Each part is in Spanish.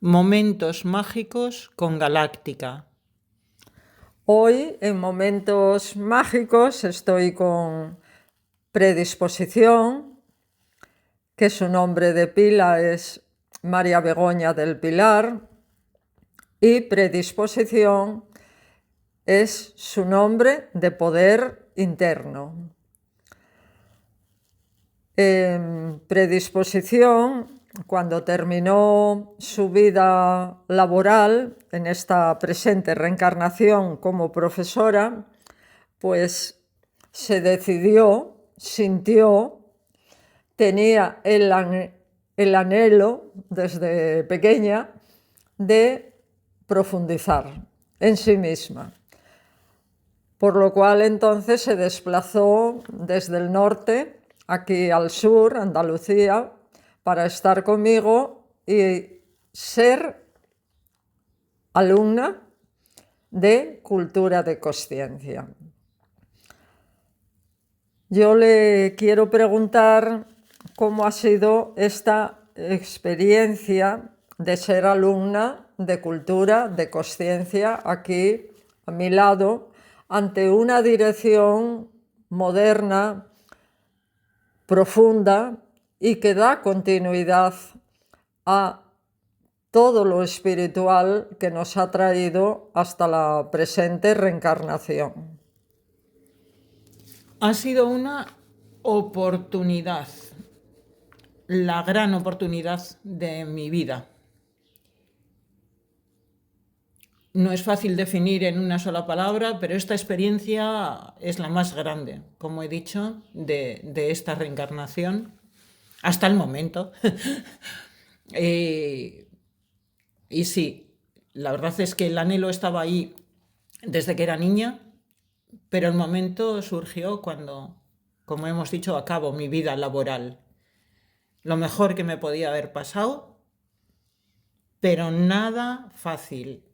Momentos mágicos con Galáctica. Hoy, en Momentos Mágicos, estoy con Predisposición, que su nombre de pila es María Begoña del Pilar, y Predisposición es su nombre de poder interno. Predisposición, cuando terminó su vida laboral en esta presente reencarnación como profesora, pues se decidió, sintió, tenía el anhelo desde pequeña de profundizar en sí misma. Por lo cual entonces se desplazó desde el norte aquí al sur, Andalucía, para estar conmigo y ser alumna de cultura de consciencia. Yo le quiero preguntar cómo ha sido esta experiencia de ser alumna de cultura de consciencia aquí a mi lado, ante una dirección moderna, profunda y que da continuidad a todo lo espiritual que nos ha traído hasta la presente reencarnación. Ha sido una oportunidad, la gran oportunidad de mi vida. No es fácil definir en una sola palabra, pero esta experiencia es la más grande, como he dicho, de esta reencarnación hasta el momento. Y sí, la verdad es que el anhelo estaba ahí desde que era niña, pero el momento surgió cuando, como hemos dicho, acabo mi vida laboral. Lo mejor que me podía haber pasado, pero nada fácil,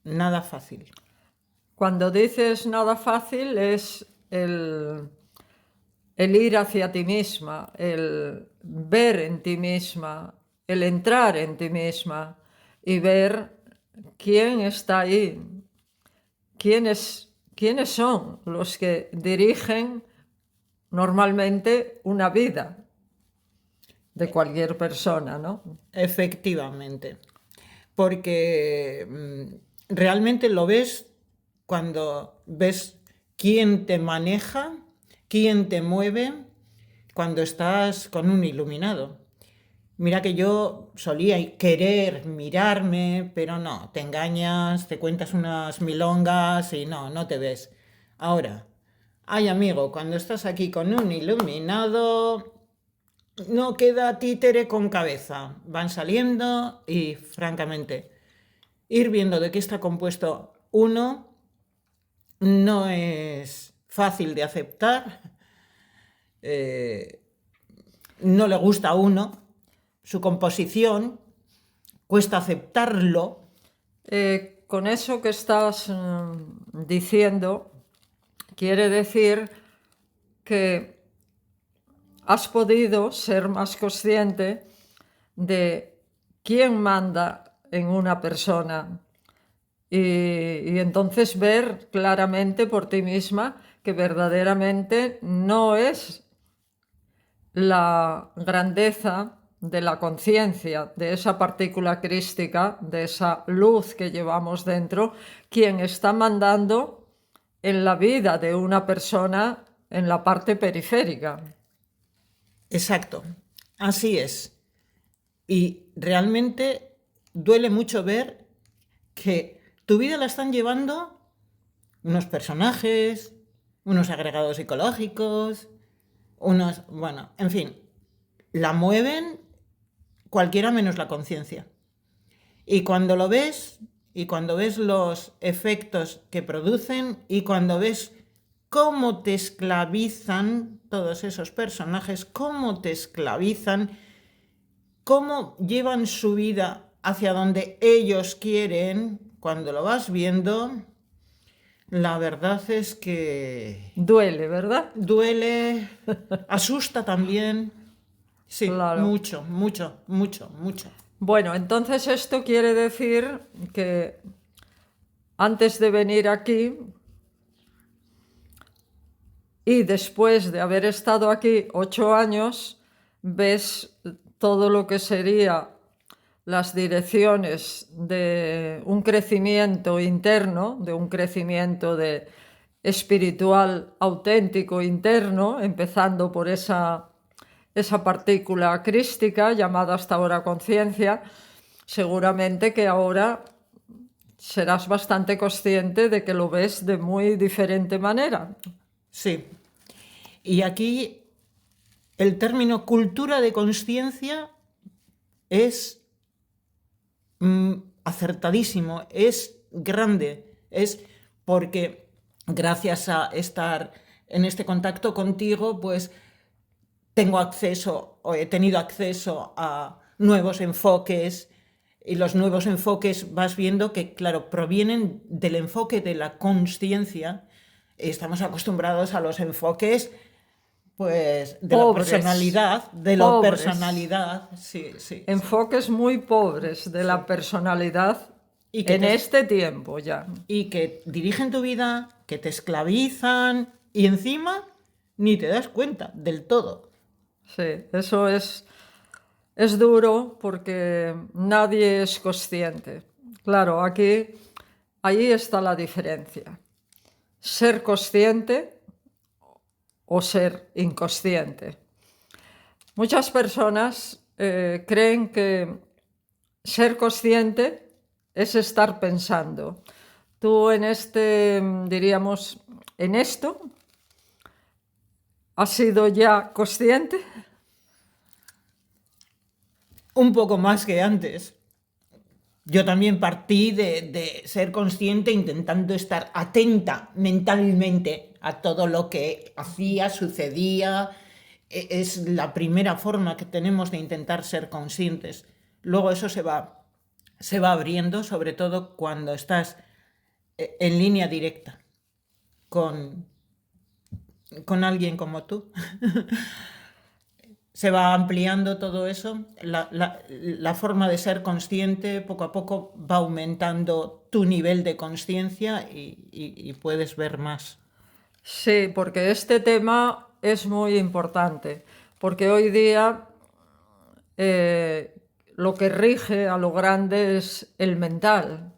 nada fácil. Cuando dices nada fácil es el ir hacia ti misma, el ver en ti misma, el entrar en ti misma y ver quién está ahí, quiénes son los que dirigen normalmente una vida de cualquier persona, ¿no? Efectivamente, porque realmente lo ves cuando ves quién te maneja, quién te mueve, cuando estás con un iluminado. Mira que yo solía querer mirarme, pero no, te engañas, te cuentas unas milongas y no te ves. Ahora, ay amigo, cuando estás aquí con un iluminado, no queda títere con cabeza. Van saliendo y, francamente, ir viendo de qué está compuesto uno no es fácil de aceptar. No le gusta a uno su composición, cuesta aceptarlo. Con eso que estás diciendo, quiere decir que has podido ser más consciente de quién manda en una persona y entonces ver claramente por ti misma que verdaderamente no es la grandeza de la conciencia, de esa partícula crística, de esa luz que llevamos dentro, quien está mandando en la vida de una persona en la parte periférica. Exacto, así es. Y realmente duele mucho ver que tu vida la están llevando unos personajes, unos agregados psicológicos, bueno, en fin, la mueven cualquiera menos la conciencia. Y cuando lo ves, y cuando ves los efectos que producen, y cuando ves cómo te esclavizan todos esos personajes, cómo te esclavizan, cómo llevan su vida hacia donde ellos quieren, cuando lo vas viendo, la verdad es que duele, ¿verdad? Duele, asusta también. Sí, Claro. mucho. Bueno, entonces esto quiere decir que antes de venir aquí y después de haber estado aquí 8 años, ves todo lo que sería las direcciones de un crecimiento interno, de un crecimiento espiritual auténtico interno, empezando por esa partícula crística llamada hasta ahora conciencia. Seguramente que ahora serás bastante consciente de que lo ves de muy diferente manera. Sí. Y aquí el término cultura de conciencia es acertadísimo, es grande, es porque gracias a estar en este contacto contigo, pues tengo acceso o he tenido acceso a nuevos enfoques, y los nuevos enfoques vas viendo que, claro, provienen del enfoque de la consciencia. Estamos acostumbrados a los enfoques, pues, de la personalidad, de la personalidad, sí, sí. Enfoques muy pobres de la personalidad Y que en este tiempo ya. Y que dirigen tu vida, que te esclavizan y encima ni te das cuenta del todo. Sí, eso es duro porque nadie es consciente. Claro, ahí está la diferencia. Ser consciente o ser inconsciente. Muchas personas creen que ser consciente es estar pensando. Tú diríamos, en esto, ¿has sido ya consciente? Un poco más que antes. Yo también partí de ser consciente intentando estar atenta mentalmente a todo lo que hacía, sucedía. Es la primera forma que tenemos de intentar ser conscientes. Luego eso se va abriendo, sobre todo cuando estás en línea directa con alguien como tú. Se va ampliando todo eso, la forma de ser consciente poco a poco va aumentando tu nivel de conciencia y puedes ver más. Sí, porque este tema es muy importante, porque hoy día lo que rige a lo grande es el mental.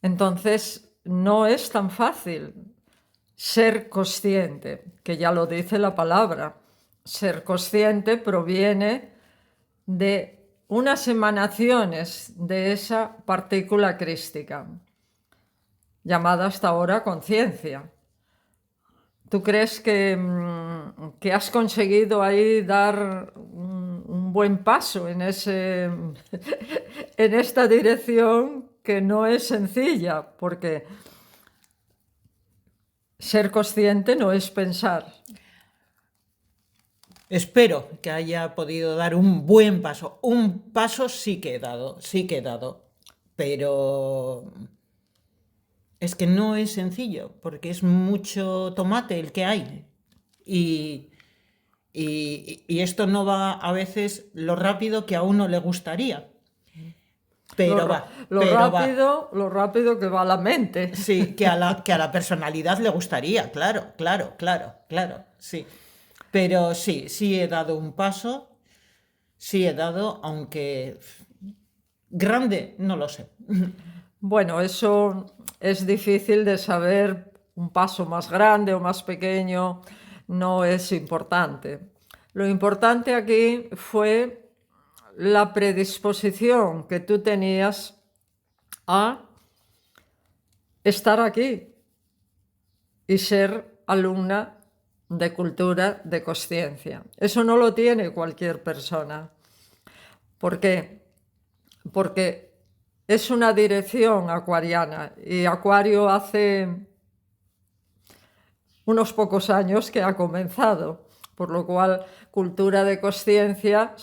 Entonces, no es tan fácil ser consciente, que ya lo dice la palabra. Ser consciente proviene de unas emanaciones de esa partícula crística, llamada hasta ahora conciencia. ¿Tú crees que has conseguido ahí dar un buen paso en esta dirección que no es sencilla? Porque ser consciente no es pensar. Espero que haya podido dar un buen paso. Un paso sí que he dado, pero es que no es sencillo, porque es mucho tomate el que hay. Y esto no va a veces lo rápido que a uno le gustaría. Pero va, pero va. Lo rápido que va la mente. Sí, que a la personalidad le gustaría, claro, sí. Pero sí he dado un paso, sí he dado, aunque grande, no lo sé. Bueno, eso es difícil de saber, un paso más grande o más pequeño no es importante. Lo importante aquí fue la predisposición que tú tenías a estar aquí y ser alumna de cultura de conciencia. Eso no lo tiene cualquier persona. ¿Por qué? Porque es una dirección acuariana y Acuario hace unos pocos años que ha comenzado, por lo cual cultura de conciencia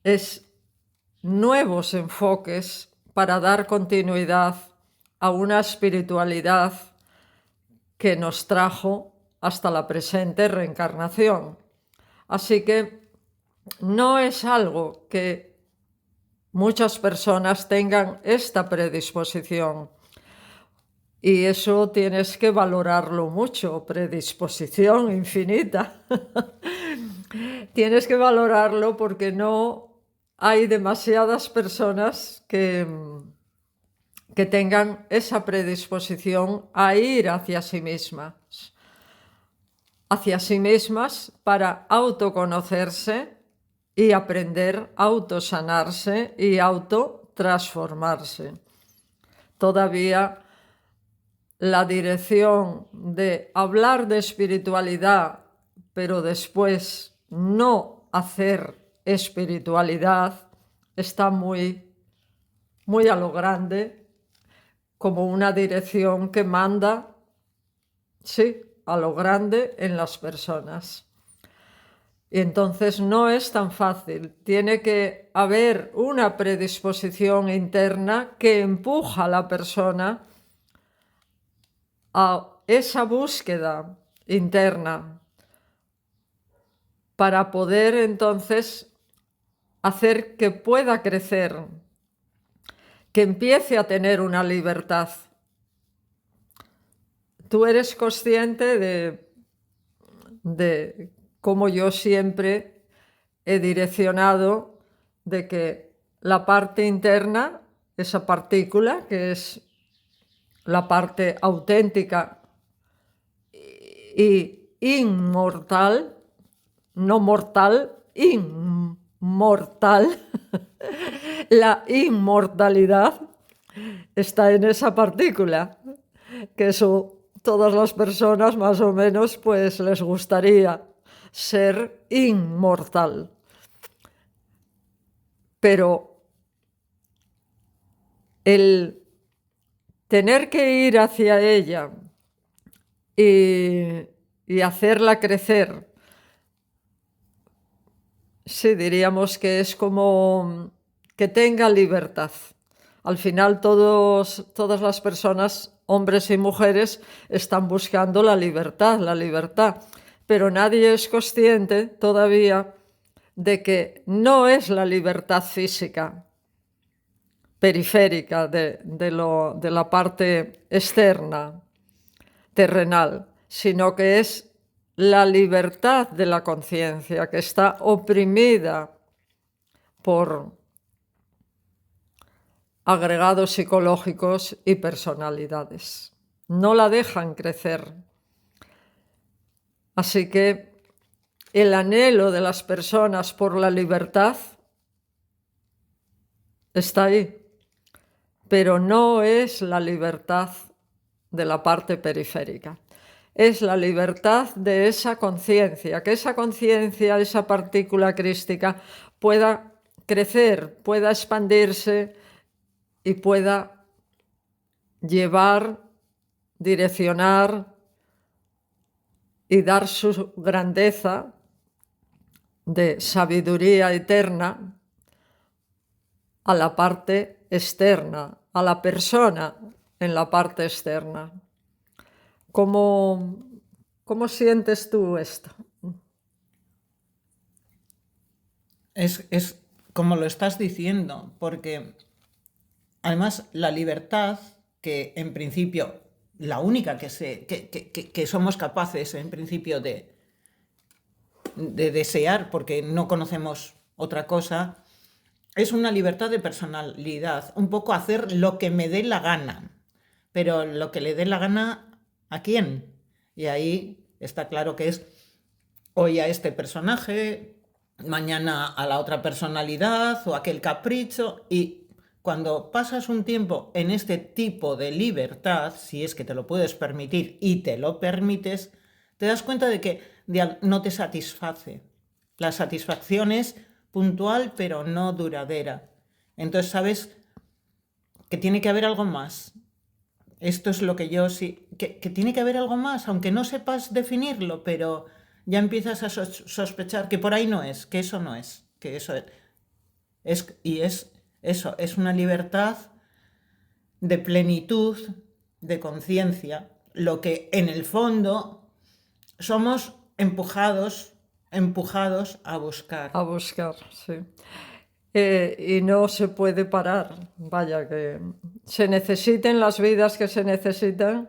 es nuevos enfoques para dar continuidad a una espiritualidad que nos trajo hasta la presente reencarnación. Así que no es algo que muchas personas tengan esta predisposición. Y eso tienes que valorarlo mucho, predisposición infinita. Tienes que valorarlo porque no hay demasiadas personas que tengan esa predisposición a ir hacia sí mismas para autoconocerse y aprender a autosanarse y autotransformarse. Todavía la dirección de hablar de espiritualidad, pero después no hacer espiritualidad, está muy, muy a lo grande, como una dirección que manda, sí, a lo grande en las personas. Y entonces no es tan fácil. Tiene que haber una predisposición interna que empuja a la persona a esa búsqueda interna para poder entonces hacer que pueda crecer, que empiece a tener una libertad. Tú eres consciente de cómo yo siempre he direccionado de que la parte interna, esa partícula que es la parte auténtica y inmortal, no mortal, inmortal, la inmortalidad está en esa partícula, que eso todas las personas más o menos pues les gustaría ser inmortal. Pero el tener que ir hacia ella y hacerla crecer, sí, diríamos que es como que tenga libertad. Al final todas las personas, hombres y mujeres, están buscando la libertad, pero nadie es consciente todavía de que no es la libertad física, periférica de la parte externa, terrenal, sino que es la libertad de la conciencia, que está oprimida por agregados psicológicos y personalidades. No la dejan crecer. Así que el anhelo de las personas por la libertad está ahí, pero no es la libertad de la parte periférica. Es la libertad de esa conciencia, que esa conciencia, esa partícula crística pueda crecer, pueda expandirse y pueda llevar, direccionar y dar su grandeza de sabiduría eterna a la parte externa, a la persona en la parte externa. ¿Cómo sientes tú esto? Es como lo estás diciendo, porque además la libertad, que en principio, la única que somos capaces en principio de desear, porque no conocemos otra cosa, es una libertad de personalidad, un poco hacer lo que me dé la gana, pero lo que le dé la gana ¿a quién? Y ahí está claro que es hoy a este personaje, mañana a la otra personalidad o aquel capricho. Y cuando pasas un tiempo en este tipo de libertad, si es que te lo puedes permitir y te lo permites, te das cuenta de que no te satisface. La satisfacción es puntual pero no duradera. Entonces sabes que tiene que haber algo más. Esto es lo que yo sí, que tiene que haber algo más, aunque no sepas definirlo, pero ya empiezas a sospechar que por ahí no es, que eso no es, que eso es, y es eso, es una libertad de plenitud, de conciencia, lo que en el fondo somos empujados a buscar. A buscar, sí. y no se puede parar. Vaya, que se necesiten las vidas que se necesitan,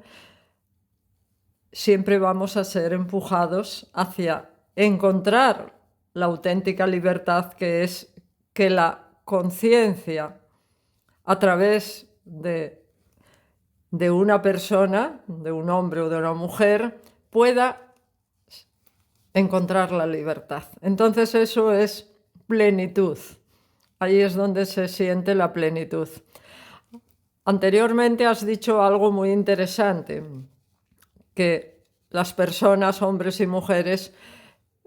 siempre vamos a ser empujados hacia encontrar la auténtica libertad, que es que la conciencia a través de una persona, de un hombre o de una mujer, pueda encontrar la libertad. Entonces eso es plenitud. Ahí es donde se siente la plenitud. Anteriormente has dicho algo muy interesante, que las personas, hombres y mujeres,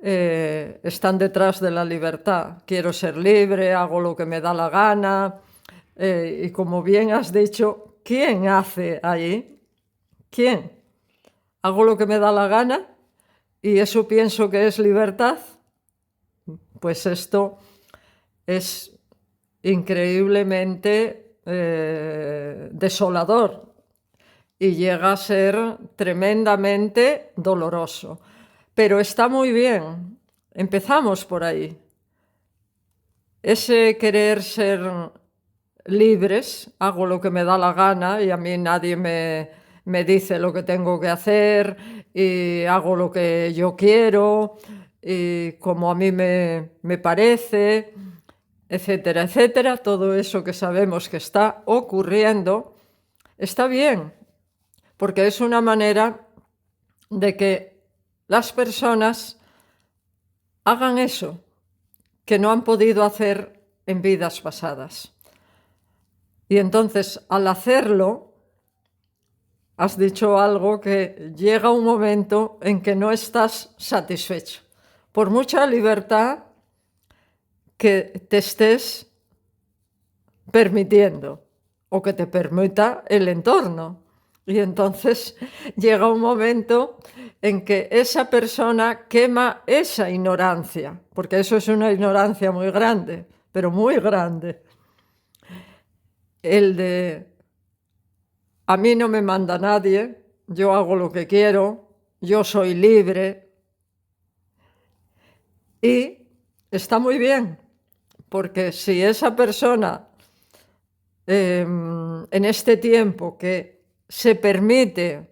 están detrás de la libertad. Quiero ser libre, hago lo que me da la gana. Y como bien has dicho, ¿quién hace ahí? ¿Quién? ¿Hago lo que me da la gana? ¿Y eso pienso que es libertad? Pues esto es increíblemente desolador y llega a ser tremendamente doloroso. Pero está muy bien, empezamos por ahí. Ese querer ser libres, hago lo que me da la gana y a mí nadie me dice lo que tengo que hacer y hago lo que yo quiero y como a mí me parece, etcétera, etcétera. Todo eso que sabemos que está ocurriendo está bien, porque es una manera de que las personas hagan eso que no han podido hacer en vidas pasadas. Y entonces, al hacerlo, has dicho algo, que llega un momento en que no estás satisfecho. Por mucha libertad que te estés permitiendo o que te permita el entorno. Y entonces llega un momento en que esa persona quema esa ignorancia, porque eso es una ignorancia muy grande, pero muy grande. El de a mí no me manda nadie, yo hago lo que quiero, yo soy libre. Y está muy bien, porque si esa persona en este tiempo que se permite,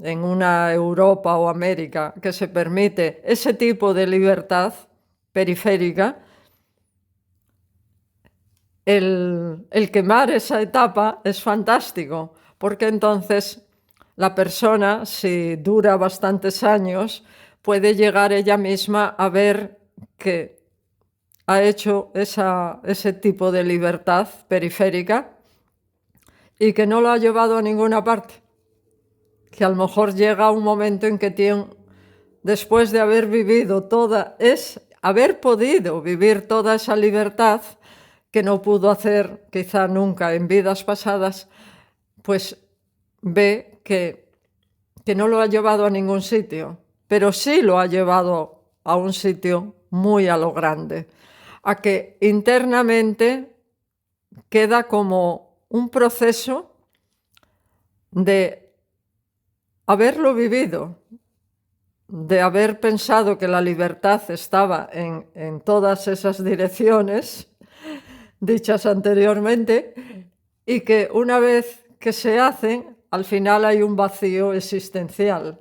en una Europa o América, que se permite ese tipo de libertad periférica, el quemar esa etapa es fantástico, porque entonces la persona, si dura bastantes años, puede llegar ella misma a ver que ha hecho ese tipo de libertad periférica y que no lo ha llevado a ninguna parte. Que a lo mejor llega un momento en que después de haber vivido haber podido vivir toda esa libertad que no pudo hacer quizá nunca en vidas pasadas, pues ve que no lo ha llevado a ningún sitio, pero sí lo ha llevado a un sitio muy a lo grande, a que internamente queda como un proceso de haberlo vivido, de haber pensado que la libertad estaba en todas esas direcciones dichas anteriormente, y que una vez que se hacen, al final hay un vacío existencial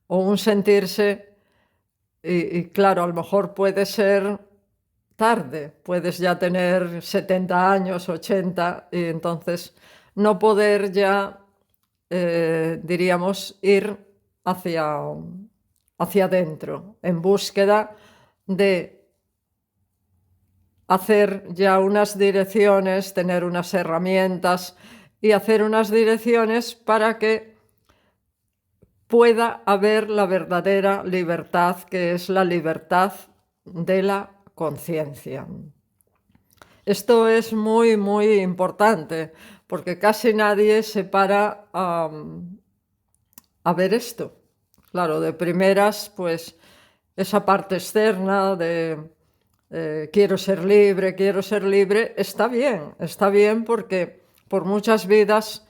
o un sentirse, y claro, a lo mejor puede ser tarde, puedes ya tener 70 años, 80, y entonces no poder ya, diríamos, ir hacia adentro, en búsqueda de hacer ya unas direcciones, tener unas herramientas y hacer unas direcciones para que pueda haber la verdadera libertad, que es la libertad de la conciencia. Esto es muy, muy importante, porque casi nadie se para a ver esto. Claro, de primeras, pues esa parte externa de quiero ser libre, está bien porque por muchas vidas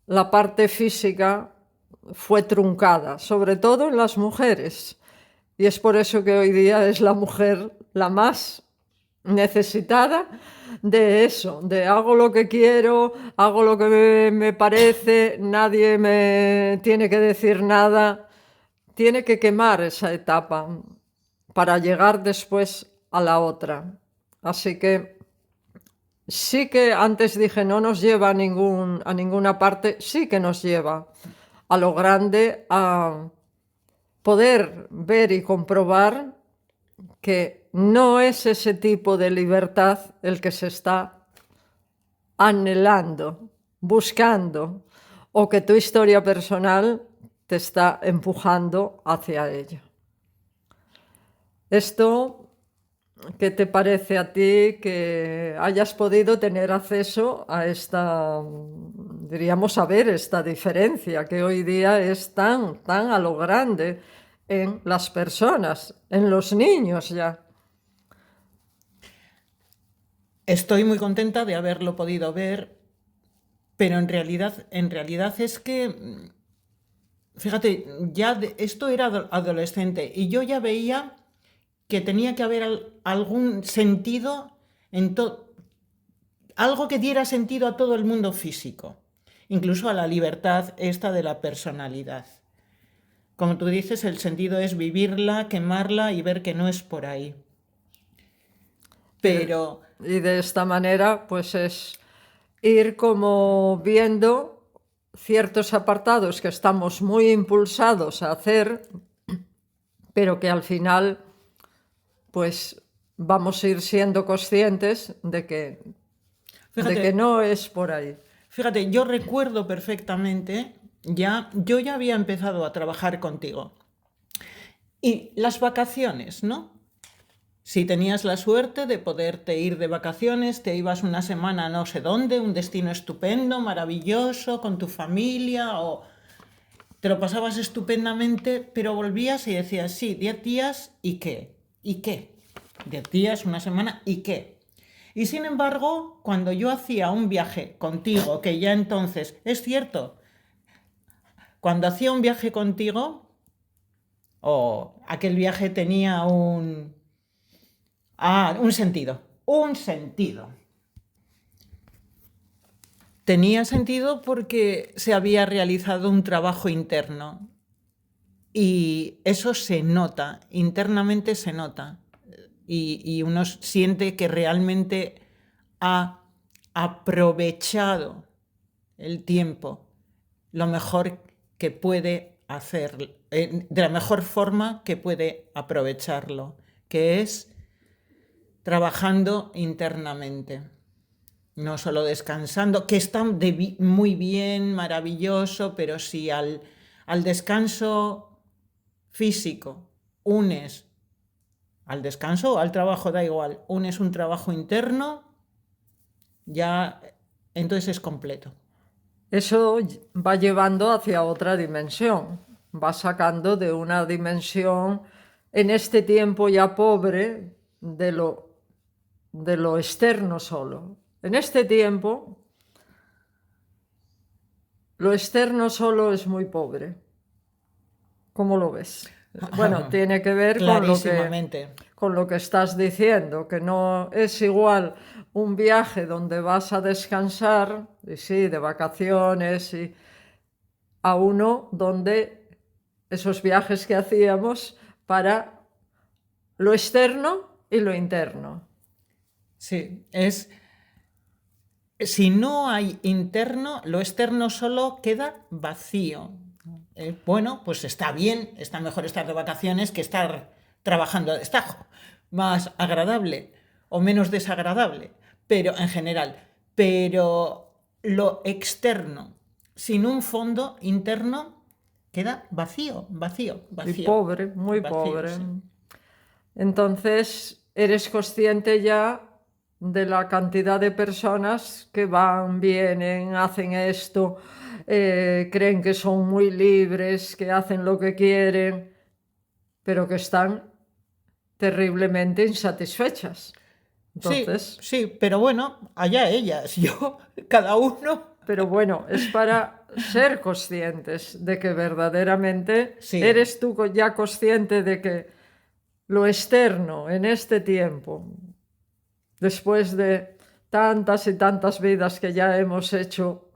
la parte física fue truncada, sobre todo en las mujeres. Y es por eso que hoy día es la mujer la más necesitada de eso, de hago lo que quiero, hago lo que me parece, nadie me tiene que decir nada. Tiene que quemar esa etapa para llegar después a la otra. Así que sí que antes dije no nos lleva a ninguna parte, sí que nos lleva a lo grande, a poder ver y comprobar que no es ese tipo de libertad el que se está anhelando, buscando, o que tu historia personal te está empujando hacia ello. Esto, ¿qué te parece a ti que hayas podido tener acceso a esta, diríamos, a ver esta diferencia que hoy día es tan a lo grande en las personas, en los niños ya? Estoy muy contenta de haberlo podido ver, pero en realidad es que, fíjate, esto era adolescente y yo ya veía que tenía que haber algún sentido algo que diera sentido a todo el mundo físico, incluso a la libertad esta de la personalidad. Como tú dices, el sentido es vivirla, quemarla y ver que no es por ahí. Pero Y de esta manera, pues es ir como viendo ciertos apartados que estamos muy impulsados a hacer, pero que al final, pues vamos a ir siendo conscientes de que no es por ahí. Fíjate, yo recuerdo perfectamente, yo ya había empezado a trabajar contigo. Y las vacaciones, ¿no? Si tenías la suerte de poderte ir de vacaciones, te ibas una semana a no sé dónde, un destino estupendo, maravilloso, con tu familia, o te lo pasabas estupendamente, pero volvías y decías, sí, 10 días, ¿y qué? ¿Y qué? 10 días, una semana, ¿y qué? Y sin embargo, cuando yo hacía un viaje contigo, que ya entonces, es cierto, cuando hacía un viaje contigo, aquel viaje tenía un sentido. Un sentido. Tenía sentido porque se había realizado un trabajo interno. Y eso se nota, internamente se nota. Y uno siente que realmente ha aprovechado el tiempo lo mejor que puede hacer, de la mejor forma que puede aprovecharlo, que es trabajando internamente, no solo descansando, que está muy bien, maravilloso, pero si al descanso físico unes, al descanso o al trabajo, da igual, unes un trabajo interno, ya entonces es completo. Eso va llevando hacia otra dimensión, va sacando de una dimensión en este tiempo ya pobre de lo externo solo. En este tiempo, lo externo solo es muy pobre. ¿Cómo lo ves? Bueno, tiene que ver Clarísimamente. con lo que estás diciendo, que no es igual un viaje donde vas a descansar, y sí, de vacaciones, a uno donde esos viajes que hacíamos para lo externo y lo interno. Sí, si no hay interno, lo externo solo queda vacío. Bueno, pues está bien, está mejor estar de vacaciones que estar trabajando a destajo. Más agradable o menos desagradable, pero en general. Pero lo externo, sin un fondo interno, queda vacío, vacío, Y vacío. pobre, muy Vacío, pobre. sí. Entonces, eres consciente ya de la cantidad de personas que van, vienen, hacen esto, creen que son muy libres, que hacen lo que quieren, pero que están terriblemente insatisfechas. Sí, Entonces, sí, pero bueno, allá ellas, yo, cada uno. pero bueno, es para ser conscientes de que verdaderamente Sí, eres tú ya consciente de que lo externo en este tiempo después de tantas y tantas vidas que ya hemos hecho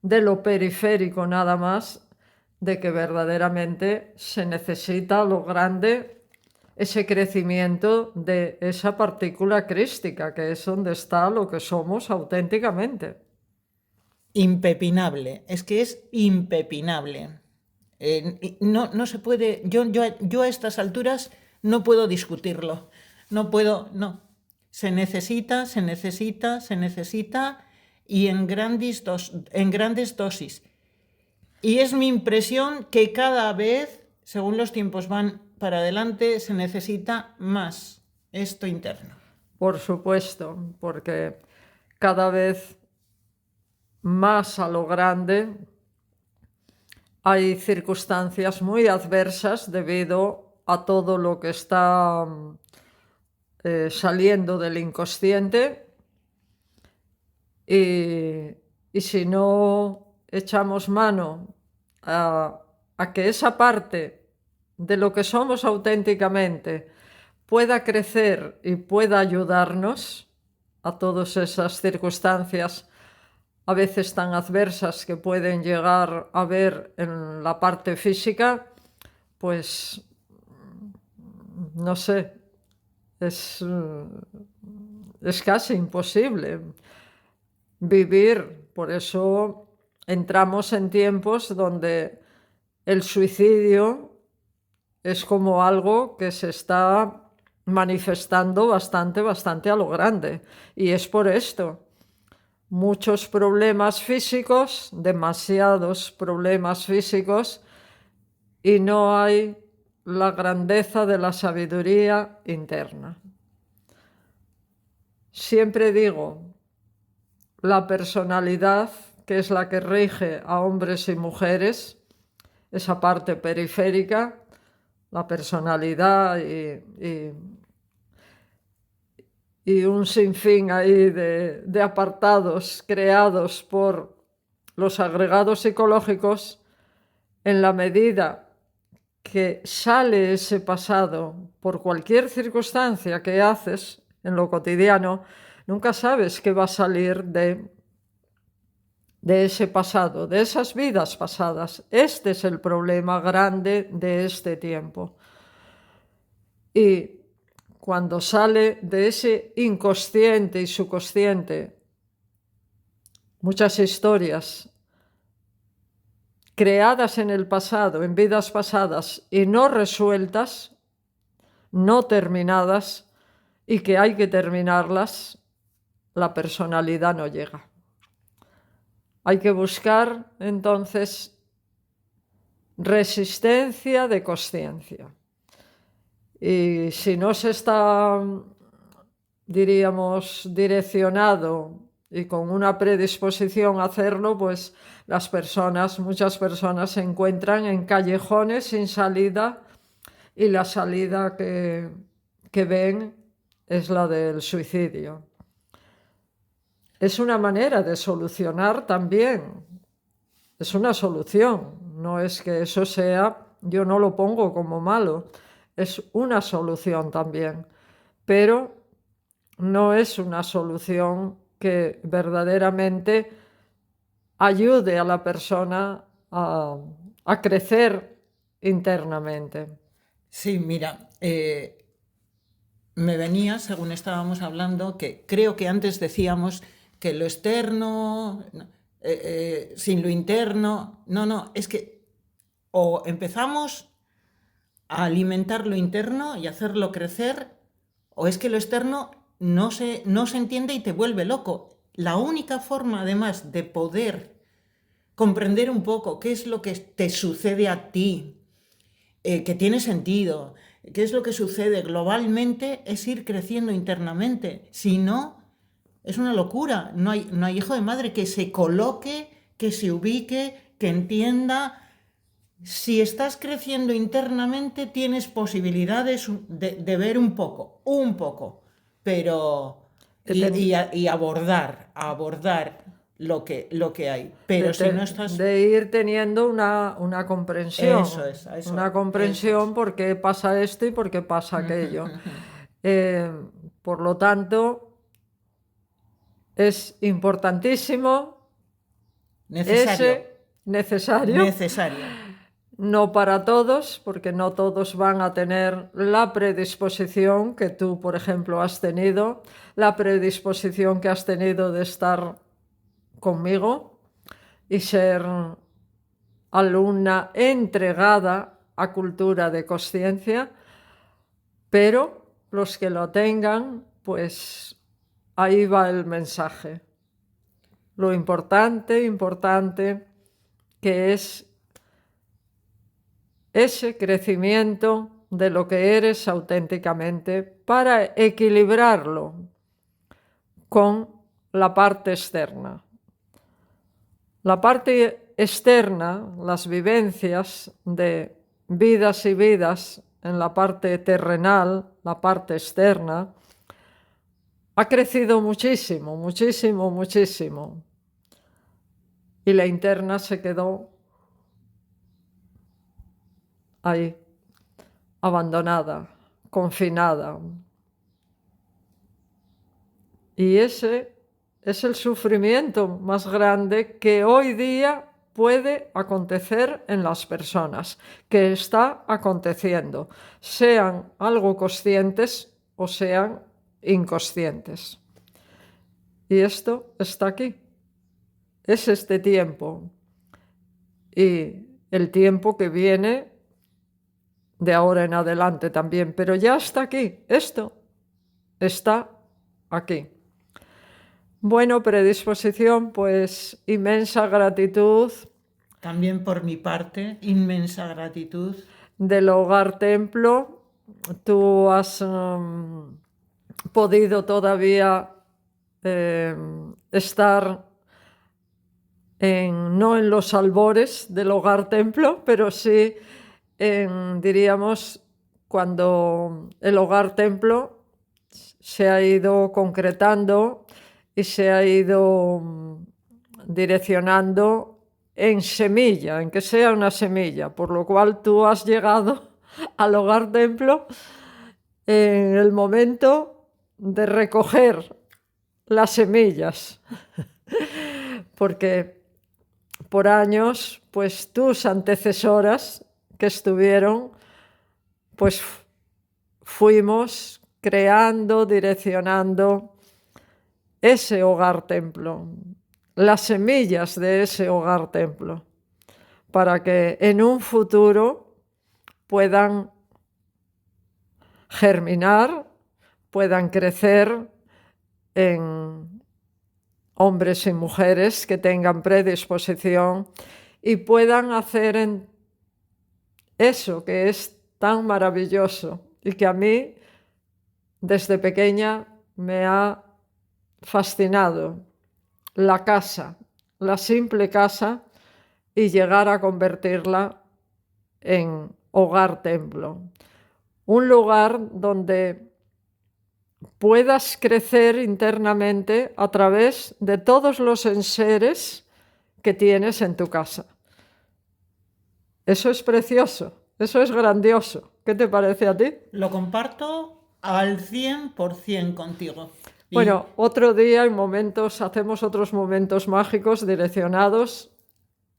de lo periférico nada más, de que verdaderamente se necesita lo grande, ese crecimiento de esa partícula crística, que es donde está lo que somos auténticamente. Impepinable, es que es impepinable. No se puede, yo a estas alturas no puedo discutirlo, no puedo, no. Se necesita, se necesita, se necesita y en grandes dosis. Y es mi impresión que cada vez, según los tiempos van para adelante, se necesita más esto interno. Por supuesto, porque cada vez más a lo grande hay circunstancias muy adversas debido a todo lo que está saliendo del inconsciente y si no echamos mano a que esa parte de lo que somos auténticamente pueda crecer y pueda ayudarnos a todas esas circunstancias a veces tan adversas que pueden llegar a ver en la parte física, pues no sé, es casi imposible vivir. Por eso entramos en tiempos donde el suicidio es como algo que se está manifestando bastante a lo grande. Y es por esto. Muchos problemas físicos, demasiados problemas físicos, y no hay la grandeza de la sabiduría interna. Siempre digo, la personalidad, que es la que rige a hombres y mujeres, esa parte periférica, la personalidad y un sinfín ahí de apartados creados por los agregados psicológicos, en la medida que sale ese pasado por cualquier circunstancia que haces en lo cotidiano, nunca sabes qué va a salir de ese pasado, de esas vidas pasadas. Este es el problema grande de este tiempo. Y cuando sale de ese inconsciente y subconsciente muchas historias creadas en el pasado, en vidas pasadas y no resueltas, no terminadas y que hay que terminarlas, la personalidad no llega. Hay que buscar entonces resistencia de consciencia. Y si no se está, diríamos, direccionado y con una predisposición a hacerlo, pues muchas personas se encuentran en callejones sin salida y la salida que ven es la del suicidio. Es una manera de solucionar también, es una solución, no es que eso sea, yo no lo pongo como malo, es una solución también, pero no es una solución que verdaderamente ayude a la persona a crecer internamente. Sí, mira, me venía, según estábamos hablando, que creo que antes decíamos que lo externo, sin lo interno, no, es que o empezamos a alimentar lo interno y hacerlo crecer, o es que lo externo no se entiende y te vuelve loco. La única forma, además, de poder comprender un poco qué es lo que te sucede a ti, que tiene sentido, qué es lo que sucede globalmente, es ir creciendo internamente. Si no, es una locura. No hay hijo de madre que se coloque, que se ubique, que entienda. Si estás creciendo internamente, tienes posibilidades de ver un poco, pero y abordar lo que hay. Pero si no estás... de ir teniendo una comprensión. Eso es, una comprensión por qué pasa esto y por qué pasa aquello. Por lo tanto, es importantísimo, Necesario. necesario. Necesario. No para todos, porque no todos van a tener la predisposición que tú, por ejemplo, has tenido, la predisposición que has tenido de estar conmigo y ser alumna entregada a cultura de conciencia, pero los que lo tengan, pues ahí va el mensaje. Lo importante que es ese crecimiento de lo que eres auténticamente para equilibrarlo con la parte externa. La parte externa, las vivencias de vidas y vidas en la parte terrenal, la parte externa, ha crecido muchísimo, muchísimo, muchísimo. Y la interna se quedó ahí, abandonada, confinada. Y ese es el sufrimiento más grande que hoy día puede acontecer en las personas, que está aconteciendo, sean algo conscientes o sean inconscientes. Y esto está aquí, es este tiempo. Y el tiempo que viene de ahora en adelante también, pero ya está aquí, esto está aquí. Bueno, predisposición, pues inmensa gratitud También por mi parte, inmensa gratitud. del Hogar Templo. Tú has podido todavía estar no en los albores del Hogar Templo, pero sí diríamos, cuando el Hogar Templo se ha ido concretando y se ha ido direccionando en semilla, en que sea una semilla, por lo cual tú has llegado al Hogar Templo en el momento de recoger las semillas, porque por años, pues tus antecesoras que estuvieron, pues fuimos creando, direccionando ese Hogar Templo, las semillas de ese Hogar Templo, para que en un futuro puedan germinar, puedan crecer en hombres y mujeres que tengan predisposición y puedan hacer eso que es tan maravilloso y que a mí desde pequeña me ha fascinado, la casa, la simple casa, y llegar a convertirla en Hogar Templo, un lugar donde puedas crecer internamente a través de todos los enseres que tienes en tu casa. Eso es precioso, eso es grandioso. ¿Qué te parece a ti? Lo comparto al 100% contigo. Bueno, otro día hacemos otros momentos mágicos direccionados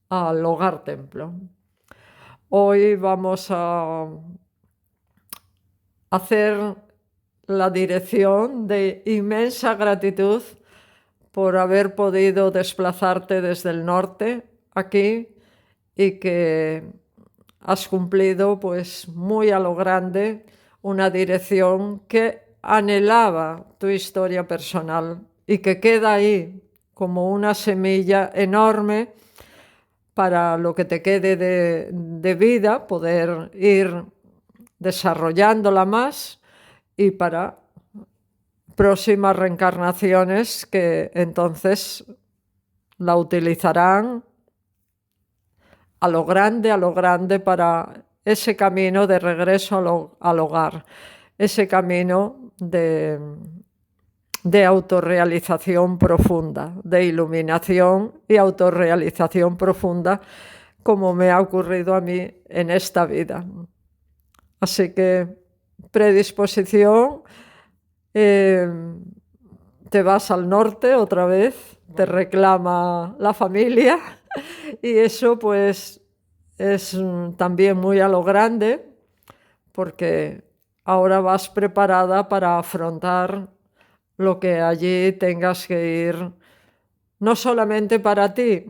al Hogar Templo. Hoy vamos a hacer la dirección de inmensa gratitud por haber podido desplazarte desde el norte aquí y que has cumplido pues muy a lo grande una dirección que anhelaba tu historia personal y que queda ahí como una semilla enorme para lo que te quede de vida, poder ir desarrollándola más y para próximas reencarnaciones que entonces la utilizarán a lo grande para ese camino de regreso al hogar, ese camino de autorrealización profunda, de iluminación y autorrealización profunda, como me ha ocurrido a mí en esta vida. Así que predisposición te vas al norte otra vez, te reclama la familia y eso pues es también muy a lo grande porque ahora vas preparada para afrontar lo que allí tengas que ir, no solamente para ti,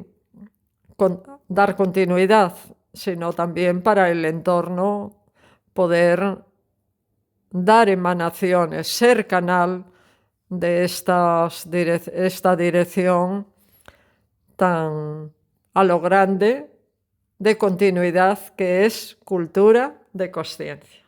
dar continuidad, sino también para el entorno, poder dar emanaciones, ser canal de esta dirección tan a lo grande de continuidad que es cultura de conciencia.